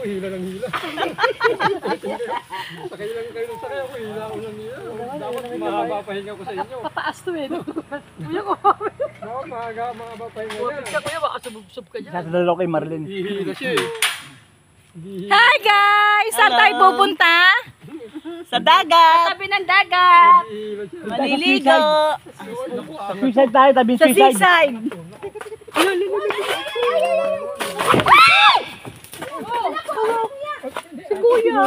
hila ng hila. Sakay lang kayo ng sakay ako, hila ako ng hila. Dapat mahaba pahinga ko sa inyo. Papaas to eh. Kuya ko. Oo, mahaba pahinga Wapit ka niya. kuya, baka subub-sub ka dyan. Sasalalo kay Marlin. Hihila siya eh. Hi guys! Saan tayo pupunta? Sa dagat! Tabi ng dagat! Hihila siya. Maliligo! Sa suicide tayo, tabing Sa suicide. seaside! Si Kuya!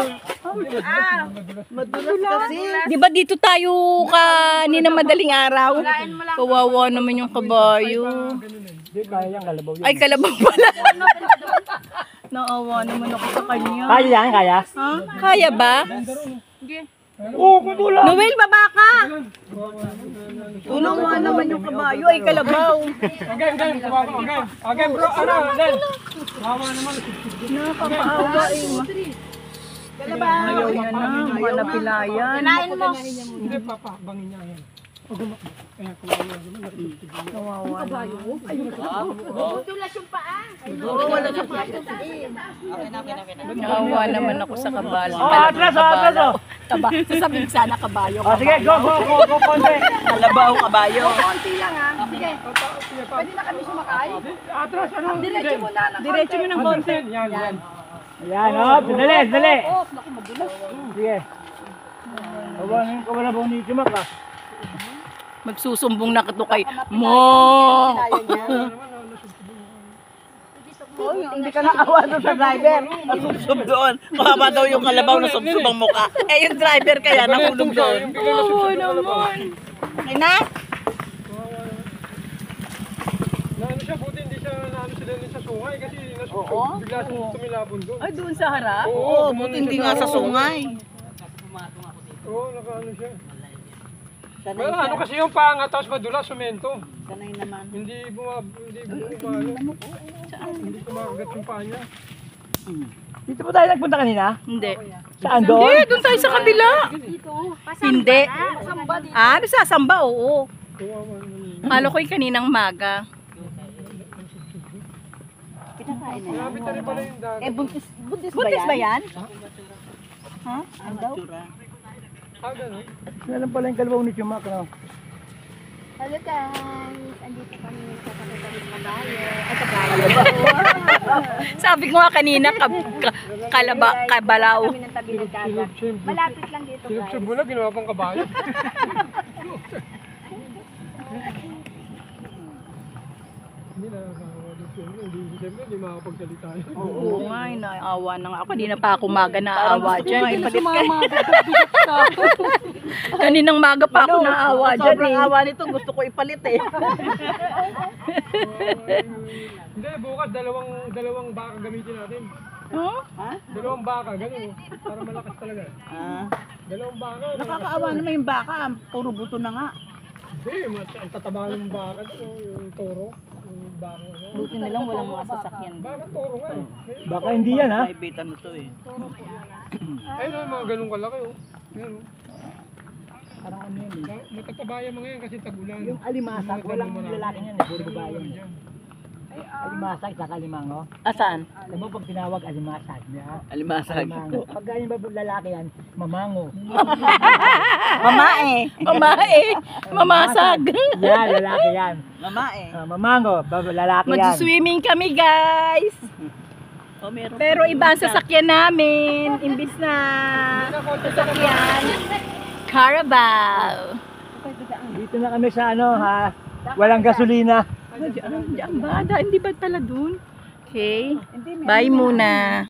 Madulas kasi. Di ba dito tayo kanina madaling araw? Kawawa naman yung kabayo. Hindi, kaya yan, kalabaw yan. Ay, kalabaw pala. Naawa naman ako sa kanya. Kaya yan, kaya? Ha? Kaya ba? Oo, kung wala. Noel, baba ka! Tulungan naman yung kabayo. Ay, kalabaw. Again, bro, ano, then. Hawa naman. Nakakaawa eh. Ayaw niya na. Manapilayan. Hindi, papakbangin niya yan. Kaya kumawa naman, Kawawa naman. Naawa naman ako sa kabalo. Atras, atras. Sasabihin sana kabayo. O, sige, go, konti. Kalabaw, kabayo. Atras, ano? Diretso mo ng konti. Yan. Ayan, o, dali. Sige. Awanin ko wala bang ni Chumak, ha? Magsusumbong na kato kay Mo. Hindi ka naawa doon sa driver. Nasubsob doon. Mahaba daw yung kalabaw na subsob ang mukha. Eh, yung driver kaya nahulog doon. Oo naman. Okay na? Naano siya, buti hindi siya naano sila rin sa sungay kasi bigla siya tumilabon doon. Ay, doon sa harap? Oo, buti hindi nga sa sungay. Oo, nakaano siya. Well, ano kasi yung panga, tapos madulas, sumento. Sanay naman. Hindi kumakagat yung paa niya. Dito po tayo nagpunta kanina? Hindi. Saan doon? Hindi, doon tayo sa kabila. Hindi. Ah, nasasamba, oo. Kala ko'y kaninang maga. Malapit na rin pala yung dagat. Buntis ba yan? Gano'n? Alam pala yung kalabaw ni Chumak, no? Hello guys! Andito kami sa kapatid na bayo. Sabi ko nga kanina, kabalaw. Kami ng tabi ng dagat. Malapit lang dito guys. Silip-silip mo na, ginawa pang kabayo. Hindi na nakakawa dito. Hindi makapagsalita yun. Oo nga, naawa na nga ako. Hindi na pa ako maga naawa dyan. Ipalit ka. Kaninang maga pa ako naawa dyan. Sobrang awa nito, gusto ko ipalit eh. Hindi, bukas dalawang baka gamitin natin. Huh? Dalawang baka, gano'n. Para malakas talaga. Dalawang baka. Nakakaawa naman yung baka, puro buto na nga. Hindi, ang tataba ng baka, yung toro. Yung baka. Buti na lang walang mga sasakyan. Baka toro nga eh. Baka hindi yan, ha? Private ano to eh. Ayun o, mga ganun kalaki o. Ayun o. Parang ano yan, eh. Matatabayan mga yan kasi tag-ulan. Yung alimasag, walang lalaki yan, eh. Puro babae yan. Alimasag, saka limango. Asaan? Alam mo, pag tinawag alimasag niya, Alimasag. limango. Pag ganyan ba lalaki yan, mamango. Mamae. Mamae. Mamasag. Yan, lalaki yan. Mamae. Mamango, lalaki yan. Mag-swimming kami, guys. Oh, meron. Pero iba ang sasakyan namin. Imbis na sasakyan, Carabao. Dito na kami sa ano, ha? Walang gasolina. Diyan ba? Hindi ba pala dun? Okay. Bye muna.